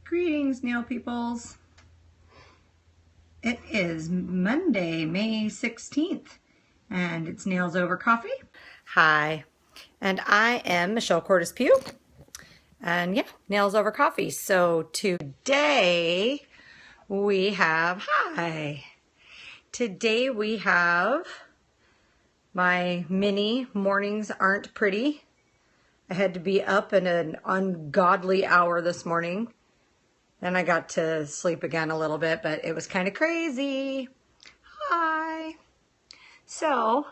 Greetings, nail peoples. It is Monday, May 16th, and it's Nails Over Coffee. Hi, and I am Michelle Cordes Pugh, and yeah, Nails Over Coffee. So today we have, today we have my mini mornings aren't pretty. I had to be up at an ungodly hour this morning. Then I got to sleep again a little bit, but it was kind of crazy. Hi. So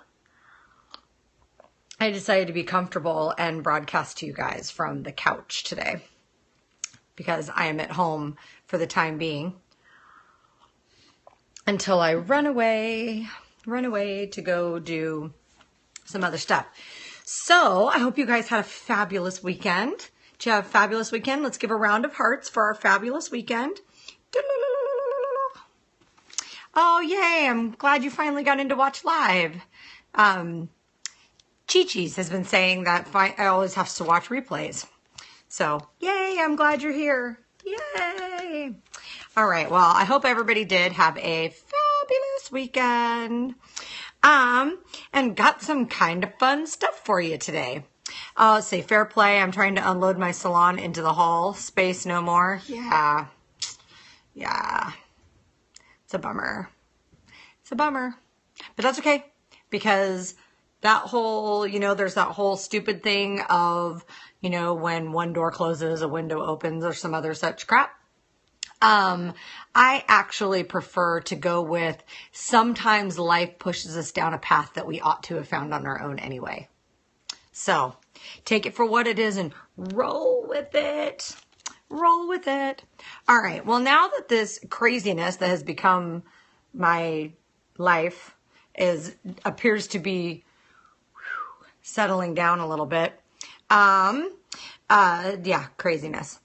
I decided to be comfortable and broadcast to you guys from the couch today because I am at home for the time being until I run away to go do some other stuff. So I hope you guys had a fabulous weekend. Did you have a fabulous weekend? Let's give a round of hearts for our fabulous weekend. Oh, yay. I'm glad you finally got in to watch live. Chi-Chi's has been saying that I always have to watch replays. So, yay, I'm glad you're here. Yay. All right, well, I hope everybody did have a fabulous weekend. And got some kind of fun stuff for you today. Let's see, fair play. I'm trying to unload my salon into the hall. Space no more. Yeah. It's a bummer. It's a bummer. But that's okay. Because that whole, there's that whole stupid thing of, when one door closes, a window opens or some other such crap. I actually prefer to go with sometimes life pushes us down a path that we ought to have found on our own anyway. So take it for what it is and roll with it. Roll with it. All right. Well, now that this craziness that has become my life appears to be settling down a little bit. Craziness.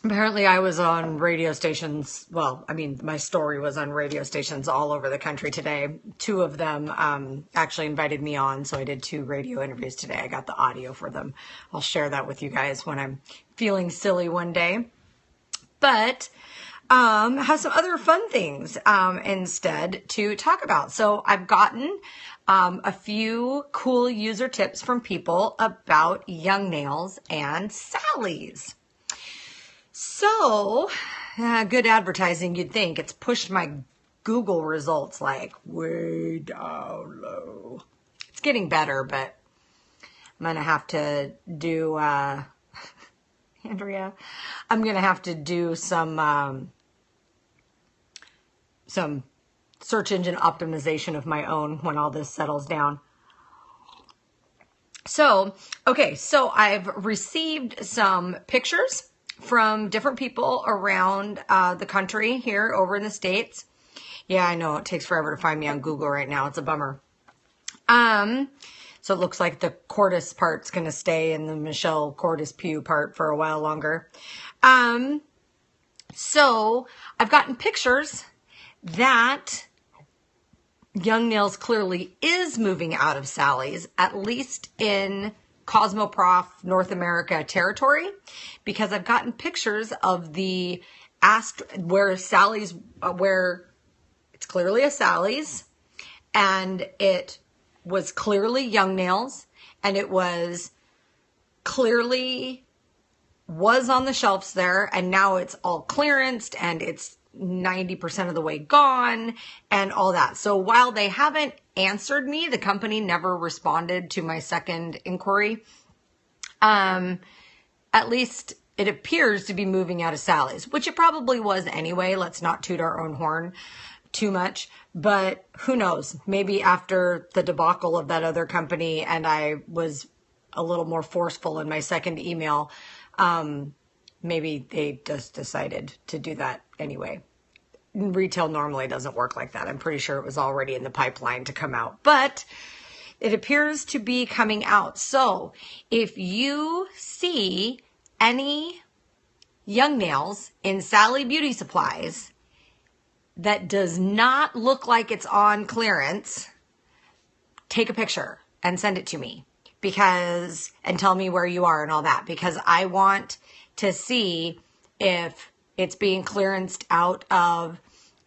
Apparently I was on radio stations. Well, my story was on radio stations all over the country today. 2 of them actually invited me on, so I did 2 radio interviews today. I got the audio for them. I'll share that with you guys when I'm feeling silly one day. But have some other fun things instead to talk about. So I've gotten a few cool user tips from people about young nails and Sallies. So, good advertising, you'd think. It's pushed my Google results like way down low. It's getting better, but I'm going to have to do, Andrea, I'm going to have to do some search engine optimization of my own when all this settles down. So, okay, so I've received some pictures from different people around the country here over in the States. Yeah, I know it takes forever to find me on Google right now. It's a bummer. So it looks like the Cordes part's going to stay in the Michelle Cordes Pugh part for a while longer. So I've gotten pictures that Young Nails clearly is moving out of Sally's, at least in Cosmoprof North America territory, because I've gotten pictures of where it's clearly a Sally's, and it was clearly Young Nails, and it was clearly on the shelves there, and now it's all clearanced and it's 90% of the way gone and all that. So while they haven't answered me, the company never responded to my second inquiry. At least it appears to be moving out of Sally's, which it probably was anyway. Let's not toot our own horn too much, but who knows? Maybe after the debacle of that other company and I was a little more forceful in my second email, maybe they just decided to do that anyway. Retail normally doesn't work like that. I'm pretty sure it was already in the pipeline to come out, but it appears to be coming out. So if you see any Young Nails in Sally Beauty Supplies that does not look like it's on clearance, take a picture and send it to me. because, and tell me where you are and all that, because I want to see if it's being clearanced out of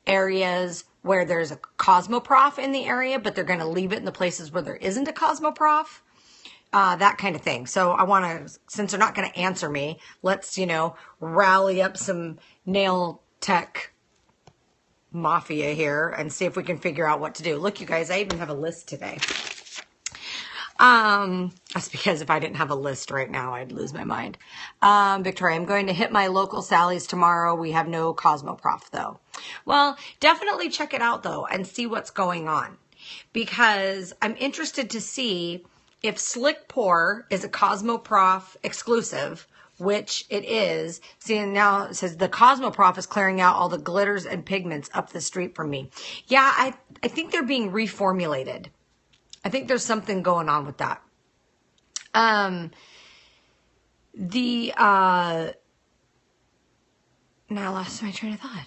areas where there's a Cosmoprof in the area, but they're going to leave it in the places where there isn't a Cosmoprof, that kind of thing. So I want to, since they're not going to answer me, let's, rally up some nail tech mafia here and see if we can figure out what to do. Look, you guys, I even have a list today. That's because if I didn't have a list right now, I'd lose my mind. Victoria, I'm going to hit my local Sally's tomorrow. We have no Cosmoprof though. Well, definitely check it out though and see what's going on, because I'm interested to see if Slick Pour is a Cosmoprof exclusive, which it is. See, and now it says the Cosmoprof is clearing out all the glitters and pigments up the street from me. Yeah, I think they're being reformulated. I think there's something going on with that. Now I lost my train of thought.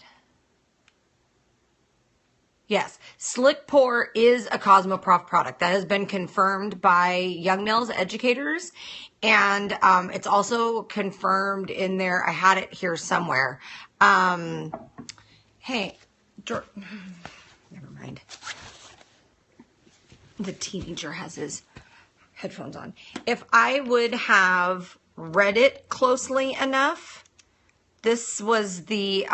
Yes, Slick Pour is a Cosmoprof product that has been confirmed by Young Nails educators, and it's also confirmed in there. I had it here somewhere. Hey, never mind. The teenager has his headphones on. If I would have read it closely enough, this was the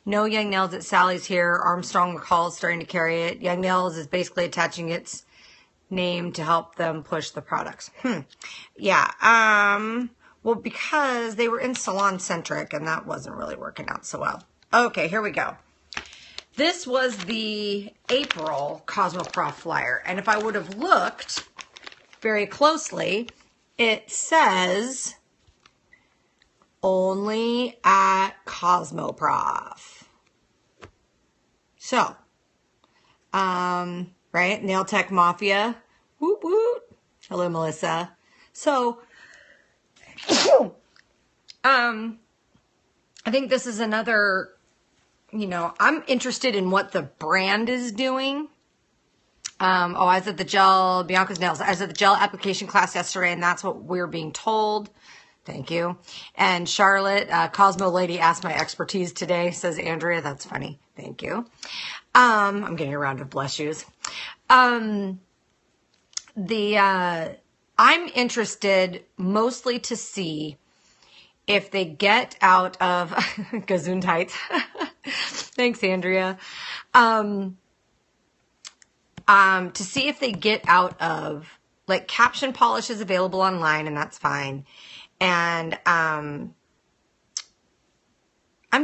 no Young Nails at Sally's here. Armstrong McCall is starting to carry it. Young Nails is basically attaching its name to help them push the products. Yeah. Well, because they were in Salon Centric and that wasn't really working out so well. Okay, here we go. This was the April Cosmoprof flyer. And if I would have looked very closely, it says only at Cosmoprof. So, right? Nail Tech Mafia. Whoop, whoop. Hello, Melissa. So, I think this is another, I'm interested in what the brand is doing. I was at the gel, Bianca's Nails. I was at the gel application class yesterday, and that's what we're being told. Thank you. And Charlotte, Cosmo Lady asked my expertise today, says Andrea. That's funny. Thank you. I'm getting a round of bless yous. I'm interested mostly to see if they get out of Gazoon tights. Thanks, Andrea. To see if they get out of, like, caption polish is available online, and that's fine. And I'm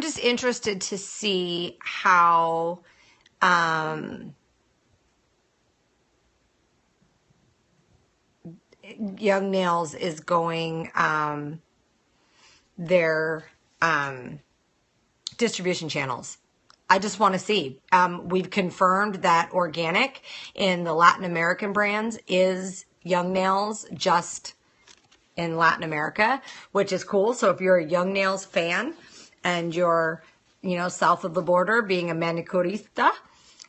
just interested to see how Young Nails is going their distribution channels. I just want to see. We've confirmed that organic in the Latin American brands is Young Nails just in Latin America, which is cool. So if you're a Young Nails fan and you're, south of the border being a manicurista,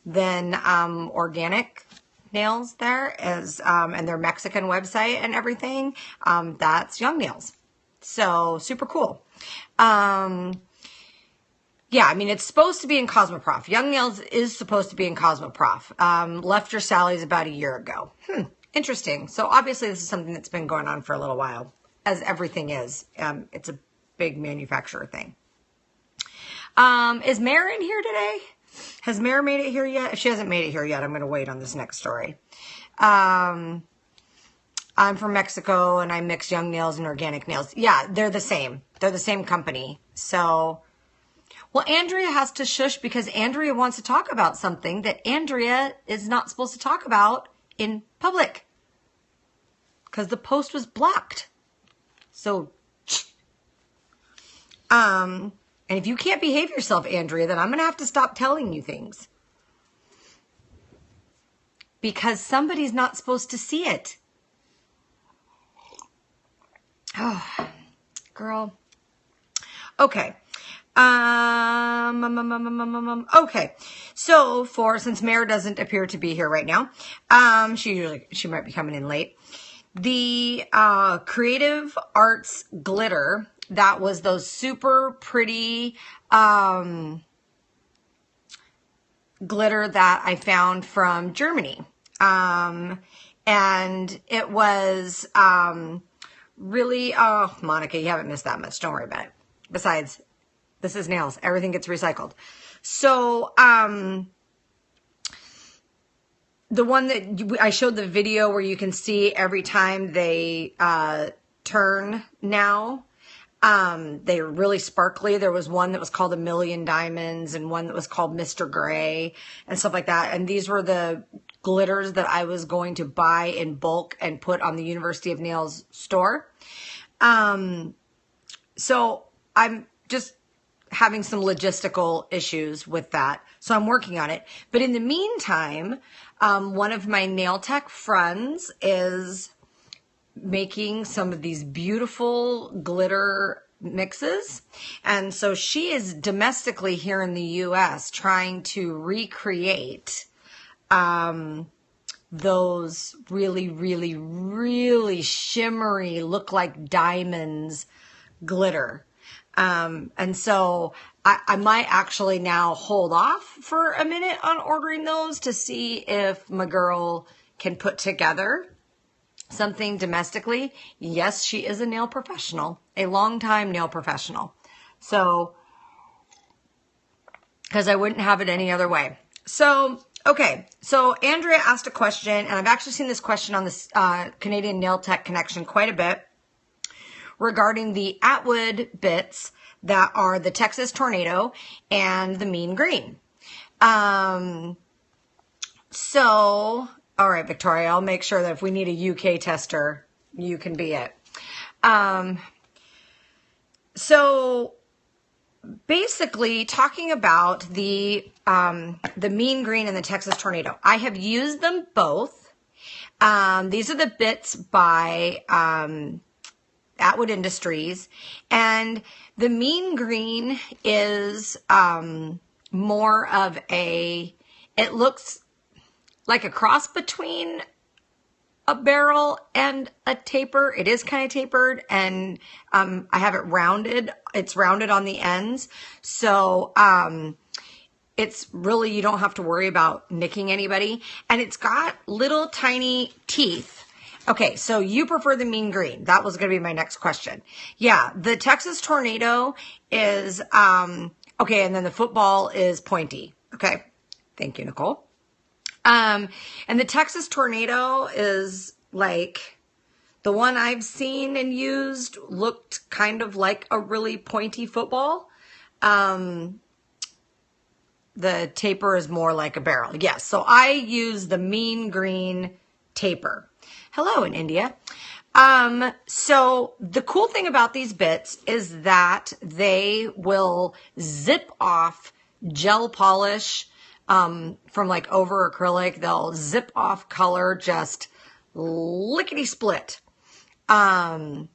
then organic nails there is, and their Mexican website and everything, that's Young Nails. So super cool. Yeah, I mean, it's supposed to be in Cosmoprof. Young Nails is supposed to be in Cosmoprof. Left your Sally's about a year ago. Interesting. So obviously this is something that's been going on for a little while, as everything is. It's a big manufacturer thing. Is Mare in here today? Has Mare made it here yet? If she hasn't made it here yet, I'm going to wait on this next story. I'm from Mexico and I mix Young Nails and organic nails. Yeah, they're the same. They're the same company. So, well, Andrea has to shush because Andrea wants to talk about something that Andrea is not supposed to talk about in public because the post was blocked. So, and if you can't behave yourself, Andrea, then I'm going to have to stop telling you things because somebody's not supposed to see it. Oh, girl. Okay. Okay. So since Mare doesn't appear to be here right now, she might be coming in late. The Creative Arts glitter, that was those super pretty glitter that I found from Germany. And it was really, oh, Monica, you haven't missed that much. Don't worry about it. Besides, this is nails. Everything gets recycled. So, the one that I showed the video where you can see every time they turn now, they're really sparkly. There was one that was called A Million Diamonds and one that was called Mr. Gray and stuff like that. And these were the glitters that I was going to buy in bulk and put on the University of Nails store. So I'm just having some logistical issues with that. So I'm working on it. But in the meantime, one of my nail tech friends is making some of these beautiful glitter mixes. And so she is domestically here in the US trying to recreate those really, really, really shimmery, look like diamonds glitter. And so I might actually now hold off for a minute on ordering those to see if my girl can put together something domestically. Yes, she is a nail professional, a longtime nail professional. So, because I wouldn't have it any other way. So, okay. So Andrea asked a question, and I've actually seen this question on this Canadian Nail Tech Connection quite a bit, regarding the Atwood bits that are the Texas Tornado and the Mean Green. So, all right, Victoria, I'll make sure that if we need a UK tester, you can be it. So basically talking about the Mean Green and the Texas Tornado, I have used them both. These are the bits by Atwood Industries, and the Mean Green is more of a, it looks like a cross between a barrel and a taper. It is kind of tapered, and I have it rounded. It's rounded on the ends, so it's really, you don't have to worry about nicking anybody, and it's got little tiny teeth. Okay, so you prefer the Mean Green. That was going to be my next question. Yeah, the Texas Tornado is, okay, and then the football is pointy. Okay, thank you, Nicole. And the Texas Tornado is like, the one I've seen and used looked kind of like a really pointy football. The taper is more like a barrel. Yes, so I use the Mean Green taper. Hello in India. So the cool thing about these bits is that they will zip off gel polish from like over acrylic. They'll zip off color just lickety split. And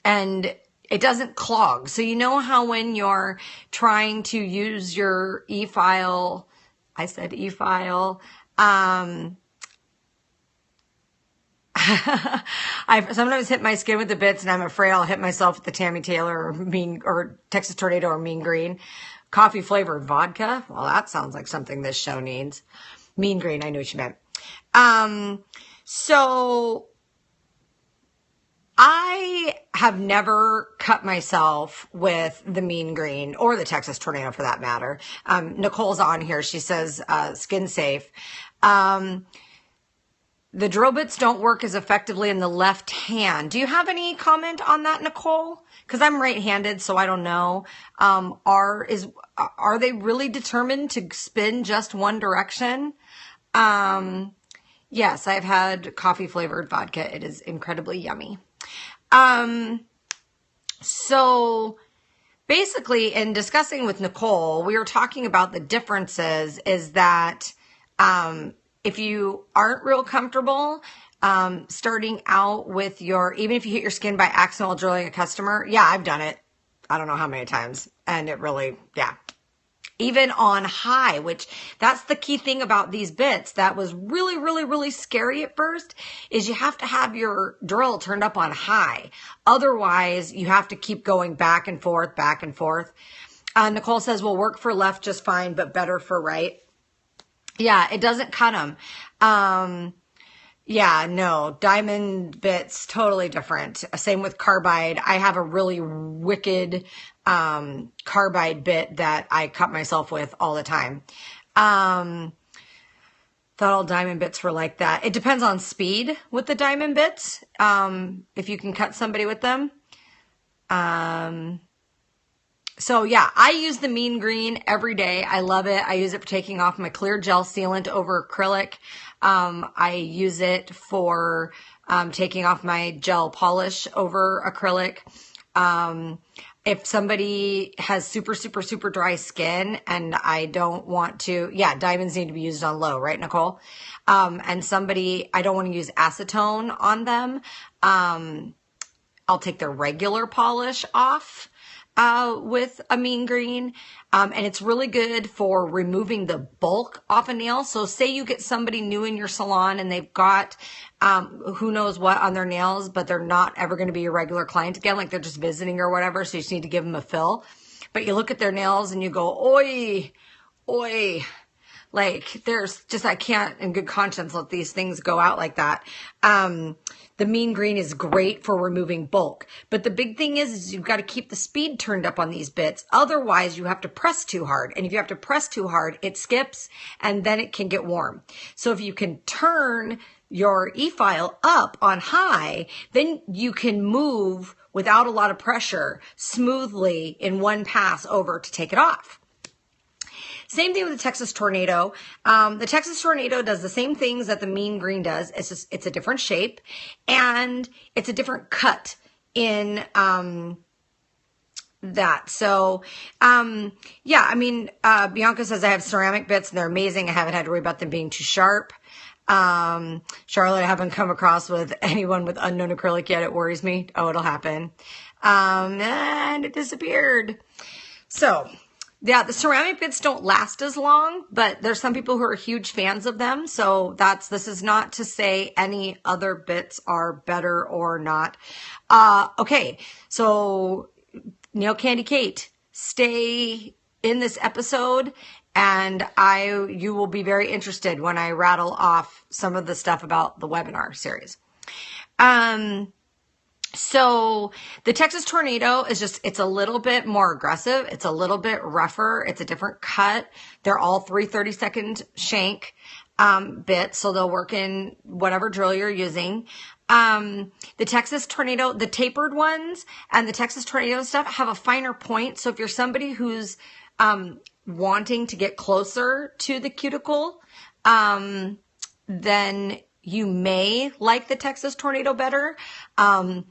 it doesn't clog. So you know how when you're trying to use your e-file, I said e-file, I sometimes hit my skin with the bits, and I'm afraid I'll hit myself with the Tammy Taylor or Texas Tornado or Mean Green. Coffee flavored vodka. Well, that sounds like something this show needs. Mean Green, I knew what you meant. So I have never cut myself with the Mean Green or the Texas Tornado for that matter. Nicole's on here. She says skin safe. The drill bits don't work as effectively in the left hand. Do you have any comment on that, Nicole? Because I'm right-handed, so I don't know. Are they really determined to spin just one direction? Yes, I've had coffee-flavored vodka. It is incredibly yummy. So basically, in discussing with Nicole, we were talking about the differences is that if you aren't real comfortable starting out with even if you hit your skin by accident while drilling a customer, yeah, I've done it. I don't know how many times. And it really, yeah, even on high, which that's the key thing about these bits that was really, really, really scary at first, is you have to have your drill turned up on high. Otherwise, you have to keep going back and forth, back and forth. Nicole says, will work for left just fine, but better for right. Yeah, it doesn't cut them. Yeah, no, diamond bits, totally different. Same with carbide. I have a really wicked carbide bit that I cut myself with all the time. Thought all diamond bits were like that. It depends on speed with the diamond bits, if you can cut somebody with them. So yeah, I use the mean green every day. I love it. I use it for taking off my clear gel sealant over acrylic. I use it for taking off my gel polish over acrylic. If somebody has super, super, super dry skin and I don't want to, yeah, diamonds need to be used on low, right, Nicole? And somebody, I don't want to use acetone on them. I'll take their regular polish off with a mean green. And it's really good for removing the bulk off a nail. So say you get somebody new in your salon and they've got who knows what on their nails, but they're not ever going to be your regular client again, like they're just visiting or whatever. So you just need to give them a fill. But you look at their nails and you go, oi, oi. Like there's just, I can't in good conscience let these things go out like that. The mean green is great for removing bulk. But the big thing is you've got to keep the speed turned up on these bits. Otherwise, you have to press too hard. And if you have to press too hard, it skips and then it can get warm. So if you can turn your e-file up on high, then you can move without a lot of pressure smoothly in one pass over to take it off. Same thing with the Texas Tornado. The Texas Tornado does the same things that the mean green does. It's just, it's a different shape and it's a different cut in, that. So, yeah, I mean, Bianca says I have ceramic bits and they're amazing. I haven't had to worry about them being too sharp. Charlotte, I haven't come across with anyone with unknown acrylic yet. It worries me. Oh, it'll happen. And it disappeared. So, yeah, the ceramic bits don't last as long, but there's some people who are huge fans of them. So this is not to say any other bits are better or not. Okay. So Nail Candy Kate, stay in this episode and you will be very interested when I rattle off some of the stuff about the webinar series. So the Texas Tornado is just, it's a little bit more aggressive. It's a little bit rougher. It's a different cut. They're all 3 30-second shank bits. So they'll work in whatever drill you're using. The Texas Tornado, the tapered ones and the Texas Tornado stuff have a finer point. So if you're somebody who's wanting to get closer to the cuticle, then you may like the Texas Tornado better. Yeah,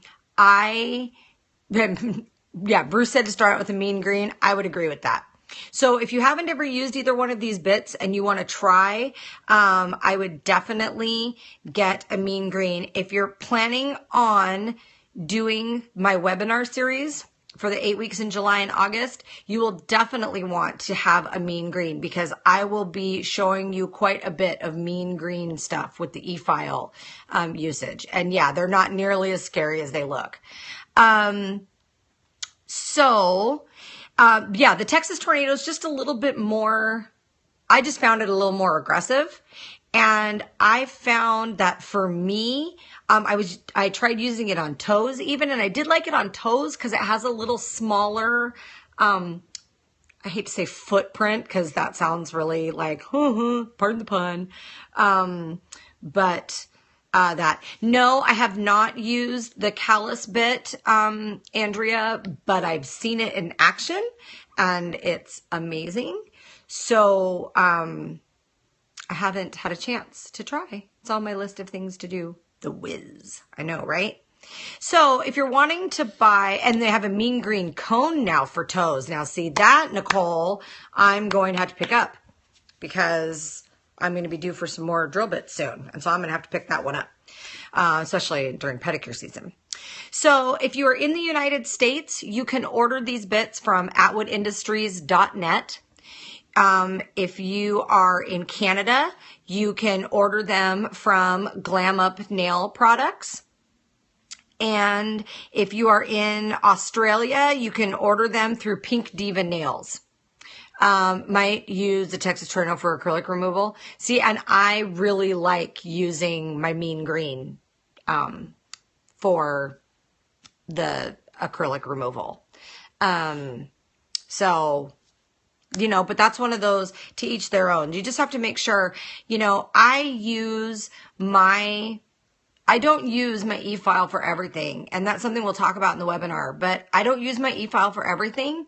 Bruce said to start out with a mean green. I would agree with that. So if you haven't ever used either one of these bits and you want to try, I would definitely get a mean green. If you're planning on doing my webinar series for the 8 weeks in July and August, you will definitely want to have a mean green because I will be showing you quite a bit of mean green stuff with the e-file usage. And yeah, they're not nearly as scary as they look. Yeah, the Texas Tornado is just a little bit more, I just found it a little more aggressive. And I found that for me, I tried using it on toes even, and I did like it on toes because it has a little smaller, I hate to say footprint because that sounds really like, pardon the pun. No, I have not used the callus bit, Andrea, but I've seen it in action and it's amazing. So, I haven't had a chance to try. It's on my list of things to do. The whiz. I know, right? So if you're wanting to buy, and they have a mean green cone now for toes. Now see that, Nicole, I'm going to have to pick up because I'm going to be due for some more drill bits soon. And so I'm going to have to pick that one up, especially during pedicure season. So if you are in the United States, you can order these bits from atwoodindustries.net. If you are in Canada, you can order them from Glam Up Nail Products. And if you are in Australia, you can order them through Pink Diva Nails. Might use the Texas Tornado for acrylic removal. See, and I really like using my Mean Green for the acrylic removal. So, but that's one of those, to each their own. You just have to make sure, I don't use my e-file for everything. And that's something we'll talk about in the webinar, but I don't use my e-file for everything.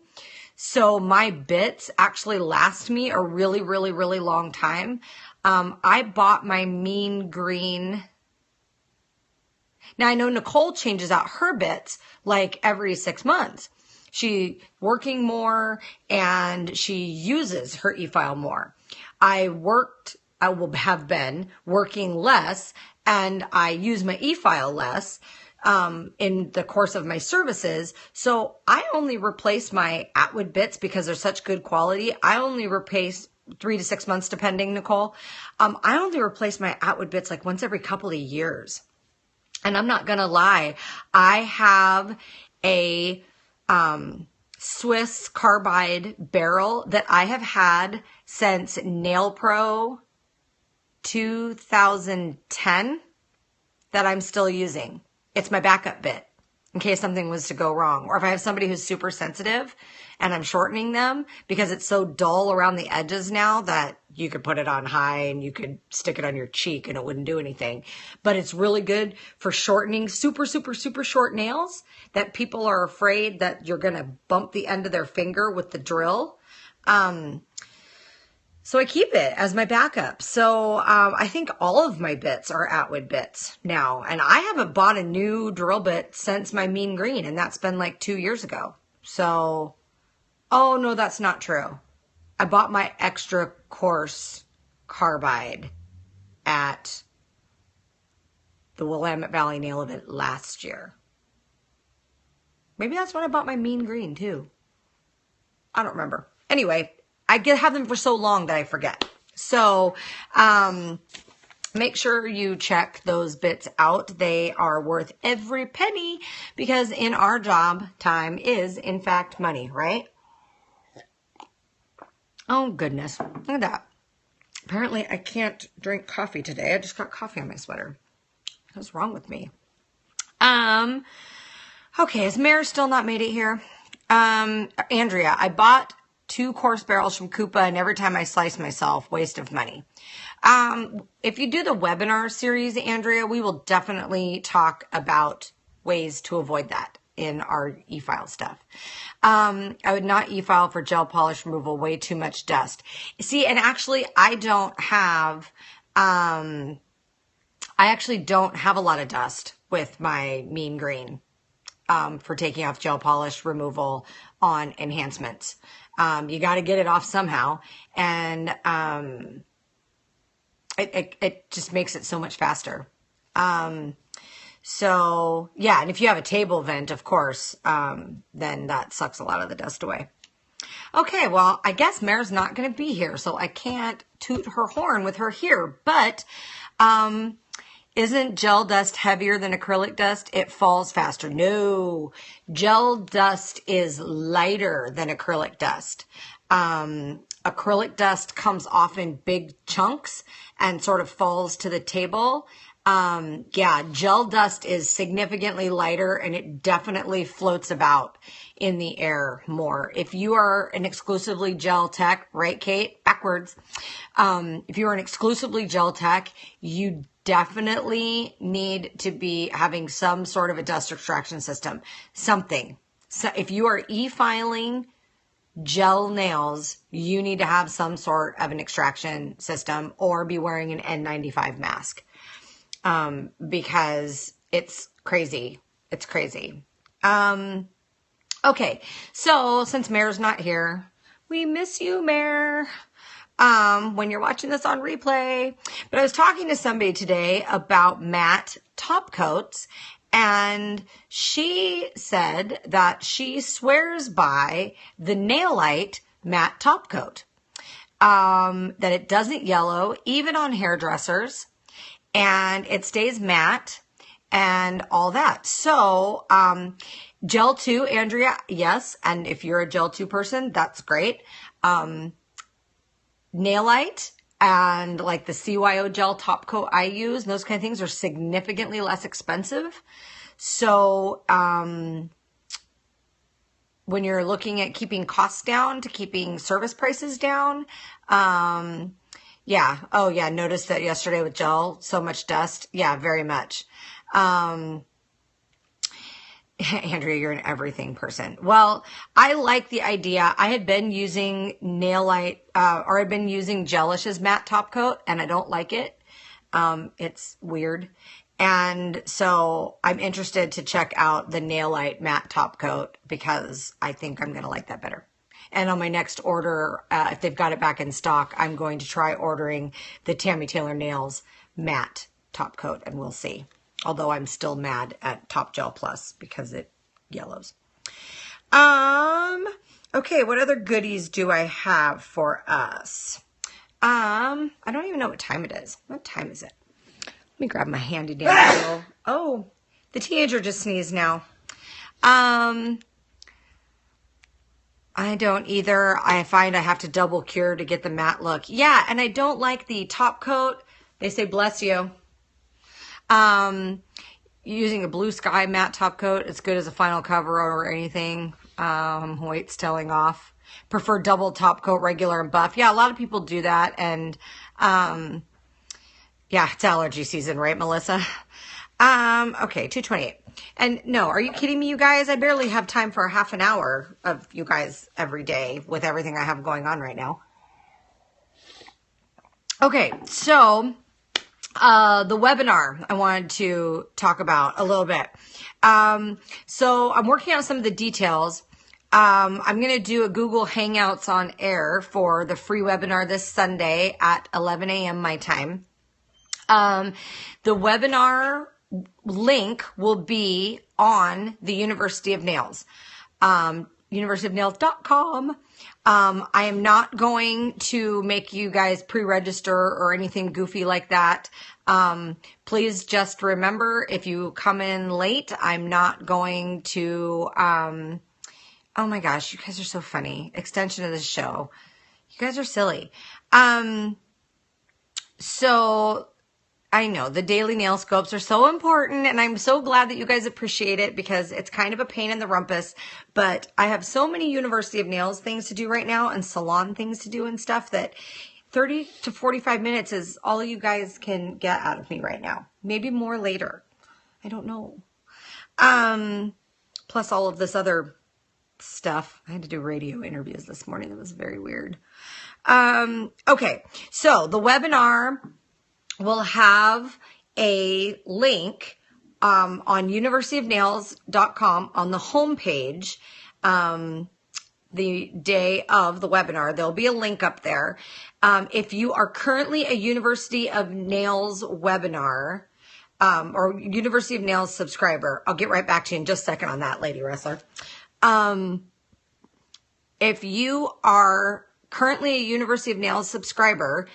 So my bits actually last me a really, really, really long time. I bought my Mean Green. Now I know Nicole changes out her bits like every 6 months. She's working more and she uses her e-file more. I will have been working less and I use my e-file less in the course of my services. So I only replace my Atwood bits because they're such good quality. I only replace 3 to 6 months, depending, Nicole. I only replace my Atwood bits like once every couple of years. And I'm not going to lie. I have a Swiss carbide barrel that I have had since Nail Pro 2010 that I'm still using. It's my backup bit in case something was to go wrong. Or if I have somebody who's super sensitive and I'm shortening them because it's so dull around the edges now that you could put it on high and you could stick it on your cheek and it wouldn't do anything. But it's really good for shortening super, super, super short nails that people are afraid that you're going to bump the end of their finger with the drill. So I keep it as my backup. So I think all of my bits are Atwood bits now. And I haven't bought a new drill bit since my Mean Green. And that's been like 2 years ago. So, oh no, that's not true. I bought my extra coarse carbide at the Willamette Valley Nail Event last year. Maybe that's when I bought my Mean Green too. I don't remember. Anyway, I have them for so long that I forget. So make sure you check those bits out. They are worth every penny because in our job, time is in fact money, right? Oh goodness, look at that. Apparently I can't drink coffee today. I just got coffee on my sweater. What's wrong with me? Okay, has Mare still not made it here? Andrea, I bought 2 coarse barrels from Koopa, and every time I slice myself, waste of money. If you do the webinar series, Andrea, we will definitely talk about ways to avoid that in our e-file stuff. I would not e-file for gel polish removal, way too much dust. See, and actually I actually don't have a lot of dust with my Mean Green for taking off gel polish removal on enhancements. You got to get it off somehow. And it just makes it so much faster. So yeah, and if you have a table vent, of course, then that sucks a lot of the dust away. Okay, well, I guess Mare's not going to be here, so I can't toot her horn with her here. But isn't gel dust heavier than acrylic dust? It falls faster. No, gel dust is lighter than acrylic dust. Acrylic dust comes off in big chunks and sort of falls to the table. Yeah, gel dust is significantly lighter and it definitely floats about in the air more. If you are an exclusively gel tech, right, Kate? Backwards. If you are an exclusively gel tech, you definitely need to be having some sort of a dust extraction system, something. So if you are e-filing gel nails, you need to have some sort of an extraction system or be wearing an N95 mask. Because it's crazy. It's crazy. Okay. So since Mare's not here, we miss you, Mare. When you're watching this on replay, but I was talking to somebody today about matte top coats, and she said that she swears by the Nailite matte top coat. that it doesn't yellow, even on hairdressers, and it stays matte and all that. So, gel 2, Andrea, yes. And if you're a gel 2 person, that's great. Nailite and like the CYO gel top coat I use, those kind of things are significantly less expensive. So, when you're looking at keeping costs down to keeping service prices down, yeah. Oh yeah. Noticed that yesterday with gel, so much dust. Yeah, very much. Andrea, you're an everything person. Well, I like the idea. I had been using Nailite, or I'd been using Gelish's matte top coat, and I don't like it. It's weird. And so I'm interested to check out the Nailite matte top coat because I think I'm going to like that better. And on my next order, if they've got it back in stock, I'm going to try ordering the Tammy Taylor Nails matte top coat, and we'll see. Although I'm still mad at Top Gel Plus because it yellows. Okay, what other goodies do I have for us? I don't even know what time it is. What time is it? Let me grab my handy dandy. Oh, the teenager just sneezed now. I don't either. I find I have to double cure to get the matte look. Yeah, and I don't like the top coat. They say bless you. Using a Blue Sky matte top coat, it's good as a final cover or anything. Weight's telling off. Prefer double top coat, regular and buff. Yeah, a lot of people do that. And, yeah, it's allergy season, right, Melissa? Okay, 2:28. And no, are you kidding me, you guys? I barely have time for a half an hour of you guys every day with everything I have going on right now. Okay, so the webinar I wanted to talk about a little bit. So I'm working on some of the details. I'm going to do a Google Hangouts on air for the free webinar this Sunday at 11 a.m. my time. The webinar link will be on the University of Nails, universityofnails.com. I am not going to make you guys pre-register or anything goofy like that. Please just remember, if you come in late, I'm not going to, oh my gosh, you guys are so funny. Extension of the show. You guys are silly. So I know the daily nail scopes are so important, and I'm so glad that you guys appreciate it because it's kind of a pain in the rumpus, but I have so many University of Nails things to do right now and salon things to do and stuff that 30 to 45 minutes is all you guys can get out of me right now. Maybe more later. I don't know. Plus all of this other stuff. I had to do radio interviews this morning. That was very weird. Okay, so the webinar will have a link on universityofnails.com on the homepage. The day of the webinar, there'll be a link up there. If you are currently a University of Nails webinar or University of Nails subscriber, I'll get right back to you in just a second on that, Lady Wrestler. If you are currently a University of Nails subscriber,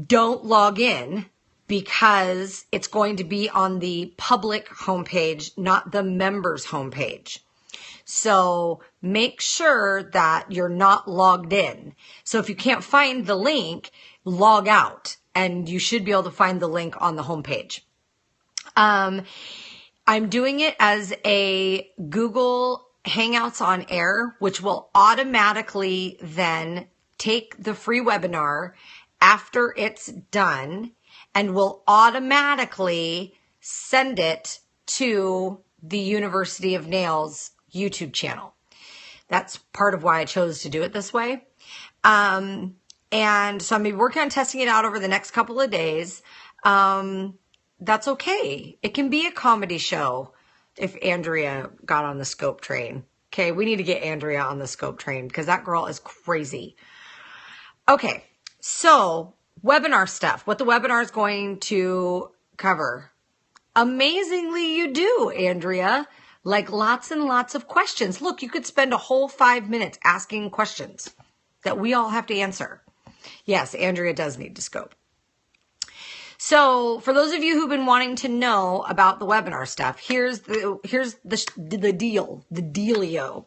don't log in because it's going to be on the public homepage, not the members homepage. So make sure that you're not logged in. So if you can't find the link, log out and you should be able to find the link on the homepage. I'm doing it as a Google Hangouts on Air, which will automatically then take the free webinar after it's done and will automatically send it to the University of Nails YouTube channel. That's part of why I chose to do it this way. And so I'm going to be working on testing it out over the next couple of days. That's okay. It can be a comedy show if Andrea got on the scope train. Okay, we need to get Andrea on the scope train because that girl is crazy. Okay, so webinar stuff. What the webinar is going to cover. Amazingly, you do, Andrea. Like lots and lots of questions. Look, you could spend a whole 5 minutes asking questions that we all have to answer. Yes, Andrea does need to scope. So for those of you who've been wanting to know about the webinar stuff, here's the dealio.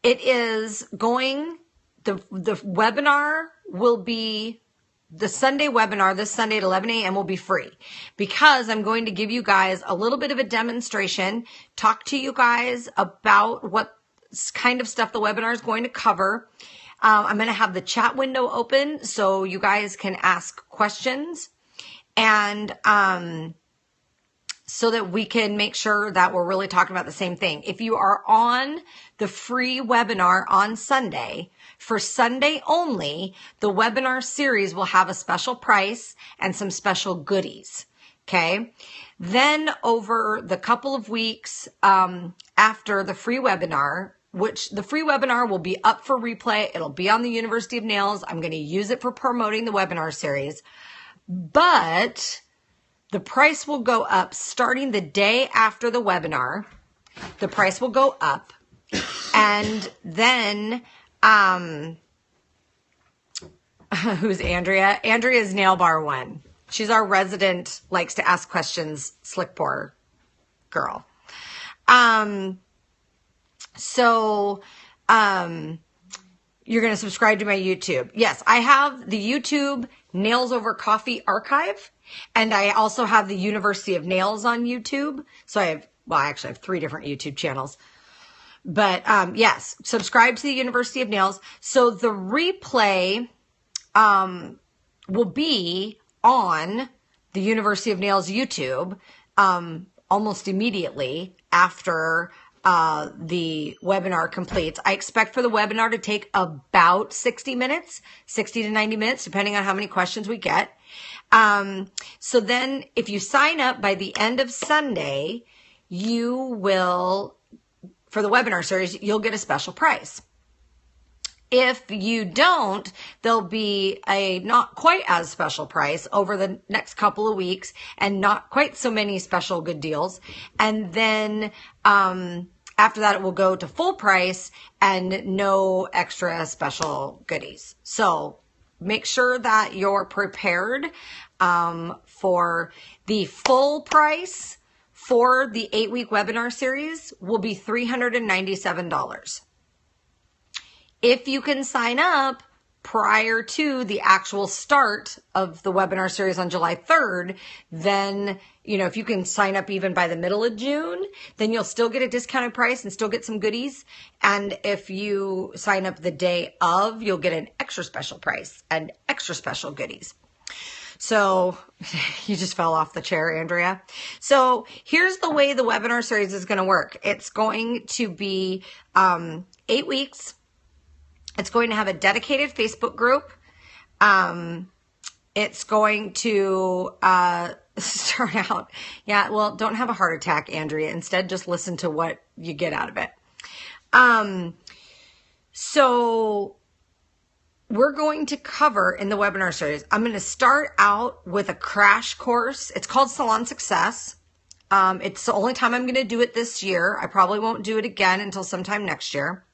It is going, the webinar will be, the Sunday webinar this Sunday at 11 a.m. will be free because I'm going to give you guys a little bit of a demonstration, talk to you guys about what kind of stuff the webinar is going to cover. I'm going to have the chat window open so you guys can ask questions and so that we can make sure that we're really talking about the same thing. If you are on the free webinar on Sunday, for Sunday only, the webinar series will have a special price and some special goodies. Okay. Then over the couple of weeks after the free webinar, which the free webinar will be up for replay. It'll be on the University of Nails. I'm going to use it for promoting the webinar series, but the price will go up starting the day after the webinar. The price will go up. And then, who's Andrea? Andrea's Nail Bar One. She's our resident, likes to ask questions, slick pour girl. So, you're going to subscribe to my YouTube. Yes, I have the YouTube Nails Over Coffee archive, and I also have the University of Nails on YouTube. So I actually have 3 different YouTube channels. But, yes, subscribe to the University of Nails. So the replay, will be on the University of Nails YouTube, almost immediately after the webinar completes. I expect for the webinar to take about 60 minutes, 60 to 90 minutes, depending on how many questions we get. So then if you sign up by the end of Sunday, you will, for the webinar series, you'll get a special price. If you don't, there'll be a not quite as special price over the next couple of weeks and not quite so many special good deals. And then, after that, it will go to full price and no extra special goodies. So make sure that you're prepared for the full price for the 8-week webinar series will be $397. If you can sign up prior to the actual start of the webinar series on July 3rd, then, if you can sign up even by the middle of June, then you'll still get a discounted price and still get some goodies. And if you sign up the day of, you'll get an extra special price and extra special goodies. So you just fell off the chair, Andrea. So here's the way the webinar series is going to work. It's going to be 8 weeks. It's going to have a dedicated Facebook group. It's going to start out, don't have a heart attack, Andrea. Instead, just listen to what you get out of it. So we're going to cover in the webinar series, I'm going to start out with a crash course. It's called Salon Success. It's the only time I'm going to do it this year. I probably won't do it again until sometime next year.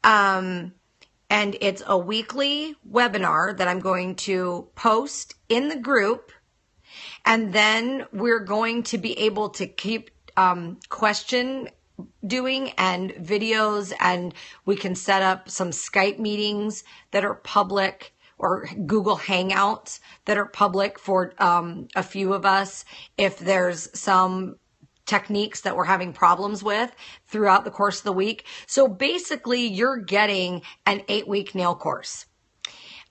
And it's a weekly webinar that I'm going to post in the group. And then we're going to be able to keep question doing and videos, and we can set up some Skype meetings that are public or Google Hangouts that are public for a few of us if there's some techniques that we're having problems with throughout the course of the week. So basically you're getting an 8-week nail course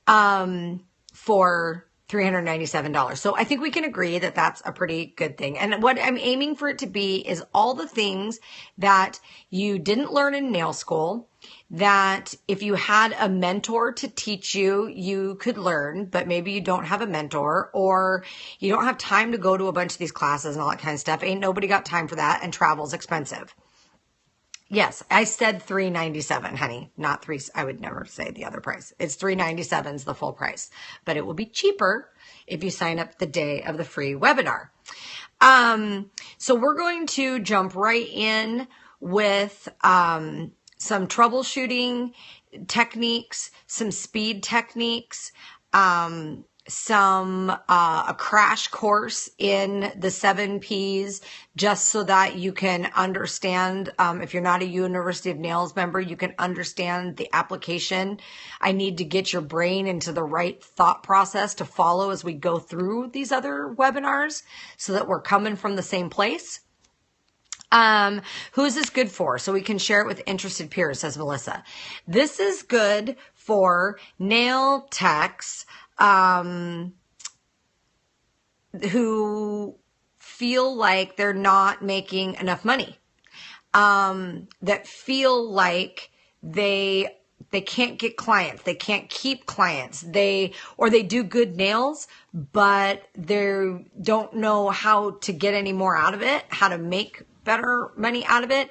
for $397. So I think we can agree that that's a pretty good thing. And what I'm aiming for it to be is all the things that you didn't learn in nail school, that if you had a mentor to teach you, you could learn, but maybe you don't have a mentor or you don't have time to go to a bunch of these classes and all that kind of stuff. Ain't nobody got time for that, and travel's expensive. Yes, I said $397, honey, not three. I would never say the other price. It's $397 is the full price, but it will be cheaper if you sign up the day of the free webinar. So we're going to jump right in with some troubleshooting techniques, some speed techniques, a crash course in the 7Ps, just so that you can understand, if you're not a University of Nails member, you can understand the application. I need to get your brain into the right thought process to follow as we go through these other webinars so that we're coming from the same place. Who is this good for? So we can share it with interested peers, says Melissa. This is good for nail techs, who feel like they're not making enough money, that feel like they can't get clients, they can't keep clients, or they do good nails, but they don't know how to get any more out of it, how to make better money out of it.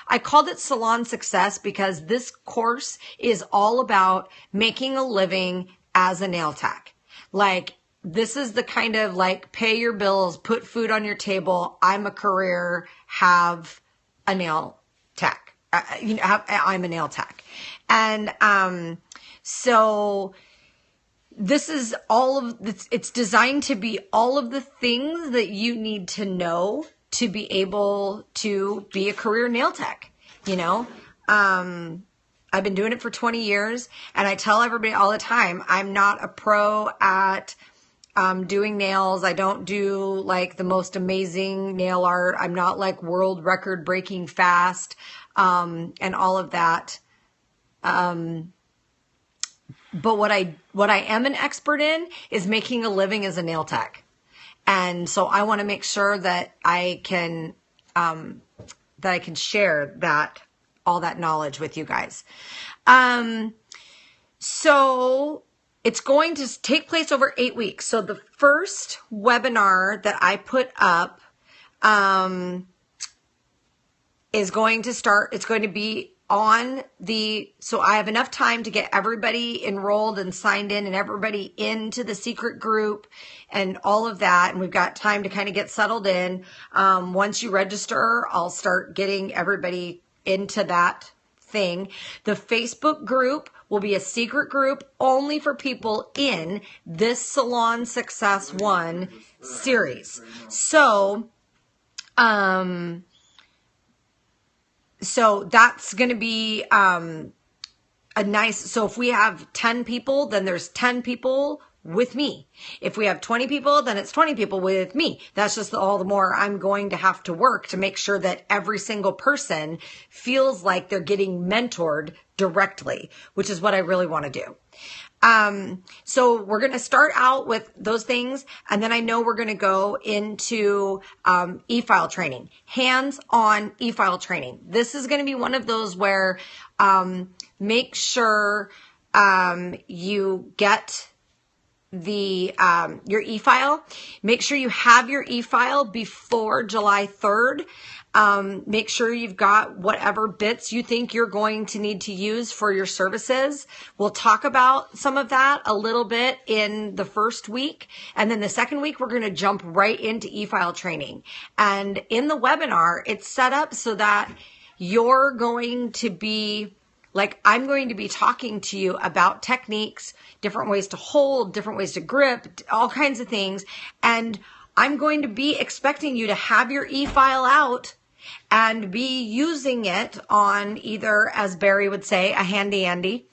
I called it Salon Success because this course is all about making a living as a nail tech. Like, this is the kind of like pay your bills, put food on your table. I'm a career, have a nail tech. I'm a nail tech. And so this is it's designed to be all of the things that you need to know to be able to be a career nail tech. I've been doing it for 20 years, and I tell everybody all the time, I'm not a pro at doing nails. I don't do like the most amazing nail art. I'm not like world record breaking fast, and all of that. But what I am an expert in is making a living as a nail tech. And so I want to make sure that I can share all that knowledge with you guys. So it's going to take place over 8 weeks. So the first webinar that I put up, is going to start, it's going to be so I have enough time to get everybody enrolled and signed in and everybody into the secret group and all of that. And we've got time to kind of get settled in. Once you register, I'll start getting everybody into that thing. The Facebook group will be a secret group only for people in this Salon Success 1 series. So that's going to be so if we have 10 people, then there's 10 people with me. If we have 20 people, then it's 20 people with me. That's just all the more I'm going to have to work to make sure that every single person feels like they're getting mentored directly, which is what I really want to do. So we're going to start out with those things. And then I know we're going to go into, e-file training, hands-on e-file training. This is going to be one of those where, make sure, you get your e-file. Make sure you have your e-file before July 3rd. Make sure you've got whatever bits you think you're going to need to use for your services. We'll talk about some of that a little bit in the first week. And then the second week, we're going to jump right into e-file training. And in the webinar, it's set up so that you're going to be I'm going to be talking to you about techniques, different ways to hold, different ways to grip, all kinds of things. And I'm going to be expecting you to have your e-file out and be using it on either, as Barry would say, a handy Andy,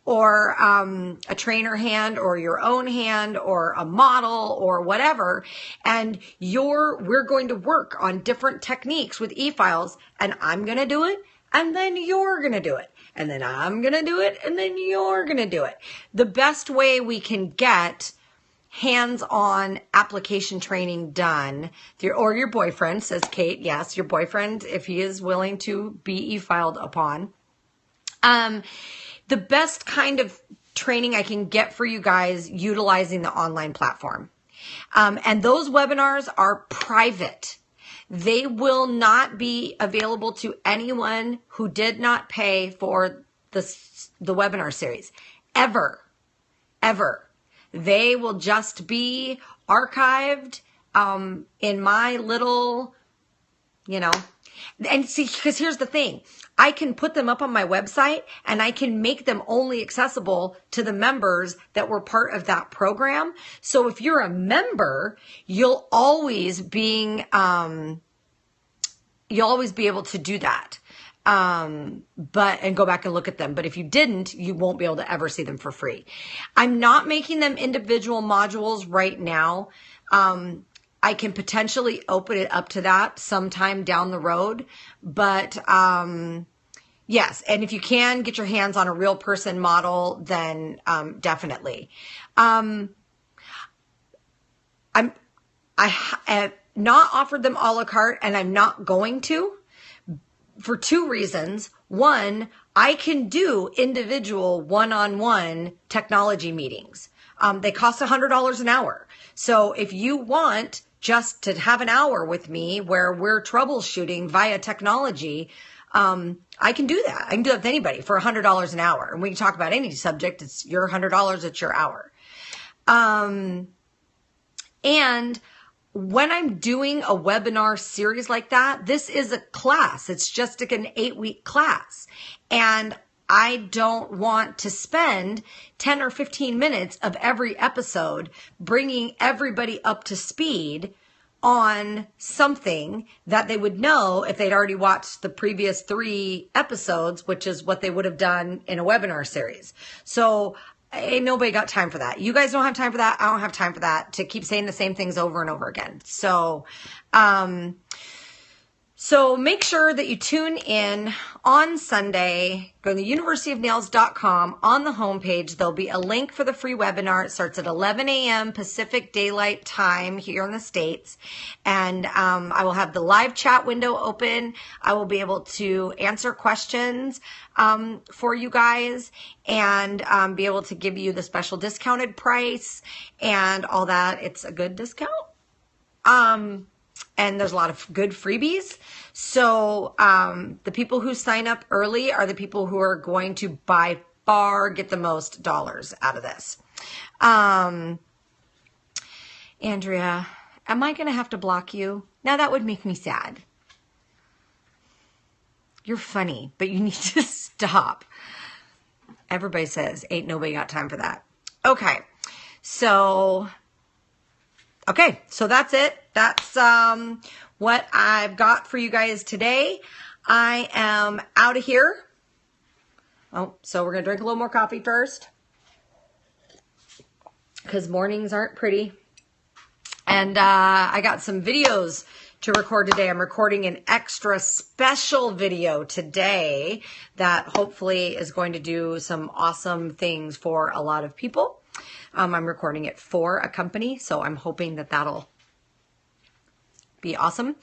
or a trainer hand, or your own hand, or a model, or whatever. And we're going to work on different techniques with e-files, and I'm going to do it, and then you're going to do it. And then I'm going to do it, and then you're going to do it. The best way we can get hands-on application training done, or your boyfriend, says Kate, yes, your boyfriend, if he is willing to be e-filed upon. The best kind of training I can get for you guys utilizing the online platform. And those webinars are private. They will not be available to anyone who did not pay for the webinar series. Ever. They will just be archived in my little you know. And see, because here's the thing. I can put them up on my website and I can make them only accessible to the members that were part of that program. So if you're a member, you'll always be able to do that. And go back and look at them. But if you didn't, you won't be able to ever see them for free. I'm not making them individual modules right now. I can potentially open it up to that sometime down the road, but, yes. And if you can get your hands on a real person model, then, definitely. I have not offered them a la carte, and I'm not going to, for two reasons. One, I can do individual one-on-one technology meetings. They cost $100 an hour. So if you want just to have an hour with me where we're troubleshooting via technology, I can do that. I can do it with anybody for $100 an hour. And we can talk about any subject. It's your $100, it's your hour. And when I'm doing a webinar series like that, this is a class. It's just like an 8-week class. And I don't want to spend 10 or 15 minutes of every episode bringing everybody up to speed on something that they would know if they'd already watched the previous 3 episodes, which is what they would have done in a webinar series. So ain't nobody got time for that. You guys don't have time for that. I don't have time for that, to keep saying the same things over and over again. So make sure that you tune in on Sunday. Go to universityofnails.com. On the homepage, there'll be a link for the free webinar. It starts at 11 a.m. Pacific Daylight Time here in the States. And I will have the live chat window open. I will be able to answer questions for you guys, and be able to give you the special discounted price and all that. It's a good discount. And there's a lot of good freebies. So the people who sign up early are the people who are going to by far get the most dollars out of this. Andrea, am I going to have to block you? Now that would make me sad. You're funny, but you need to stop. Everybody says, ain't nobody got time for that. Okay, so that's it. That's what I've got for you guys today. I am out of here. Oh, so we're going to drink a little more coffee first, because mornings aren't pretty. And I got some videos to record today. I'm recording an extra special video today that hopefully is going to do some awesome things for a lot of people. I'm recording it for a company, so I'm hoping that that'll be awesome.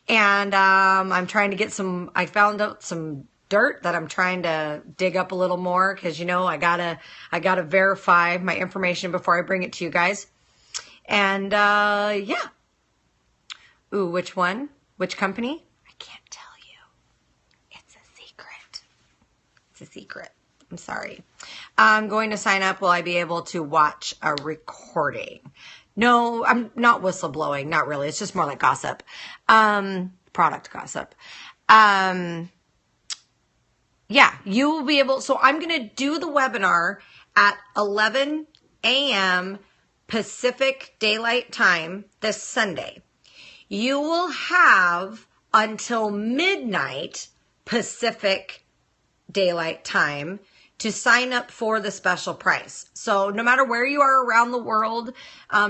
And I'm trying to get I found out some dirt that I'm trying to dig up a little more, because, you know, I gotta verify my information before I bring it to you guys. And yeah. Ooh, which one? Which company? I can't tell you. It's a secret. It's a secret. I'm sorry. I'm going to sign up. Will I be able to watch a recording? No, I'm not whistleblowing. Not really. It's just more like gossip. Product gossip. Yeah, you will be able. So I'm going to do the webinar at 11 a.m. Pacific Daylight Time this Sunday. You will have until midnight Pacific Daylight Time to sign up for the special price. So no matter where you are around the world,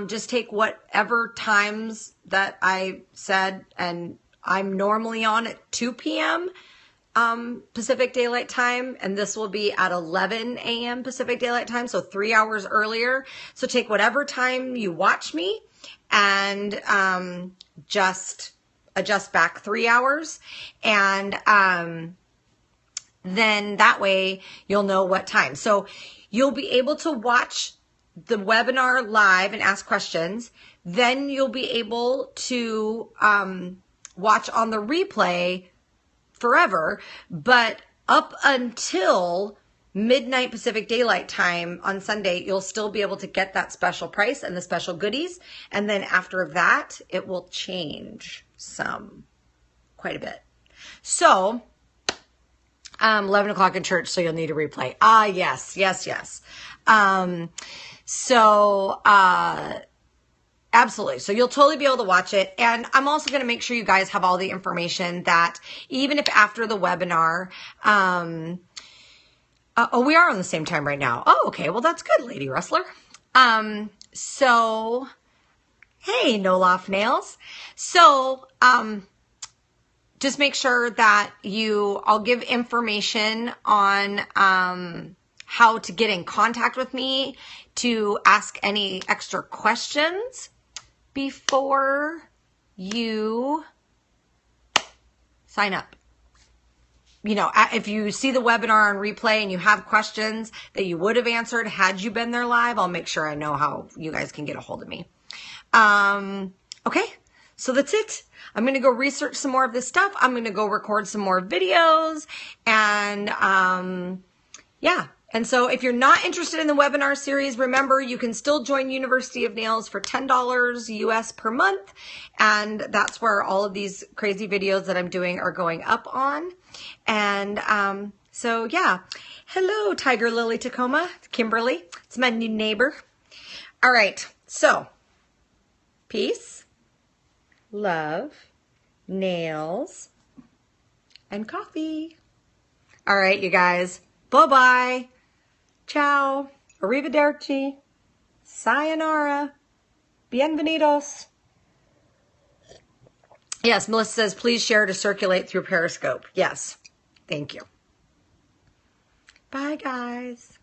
just take whatever times that I said, and I'm normally on at 2 p.m. Pacific Daylight Time, and this will be at 11 a.m. Pacific Daylight Time, so 3 hours earlier. So take whatever time you watch me and just adjust back 3 hours, and then that way you'll know what time. So you'll be able to watch the webinar live and ask questions. Then you'll be able to watch on the replay forever, but up until midnight Pacific Daylight Time on Sunday, you'll still be able to get that special price and the special goodies. And then after that, it will change some quite a bit. So, 11 o'clock in church, so you'll need a replay. Ah, yes. Absolutely. So you'll totally be able to watch it. And I'm also going to make sure you guys have all the information that even if after the webinar, we are on the same time right now. Oh, okay. Well, that's good, Lady Rustler. So, hey, No Loft Nails. So, just make sure that I'll give information on, how to get in contact with me to ask any extra questions before you sign up. You know, if you see the webinar on replay and you have questions that you would have answered had you been there live, I'll make sure I know how you guys can get a hold of me. Okay, so that's it. I'm going to go research some more of this stuff. I'm going to go record some more videos and, yeah. And so if you're not interested in the webinar series, remember you can still join University of Nails for $10 US per month. And that's where all of these crazy videos that I'm doing are going up on. And so yeah, hello Tiger Lily Tacoma, Kimberly. It's my new neighbor. All right, so peace, love, nails, and coffee. All right, you guys. Bye-bye. Ciao. Arrivederci. Sayonara. Bienvenidos. Yes, Melissa says, please share to circulate through Periscope. Yes. Thank you. Bye, guys.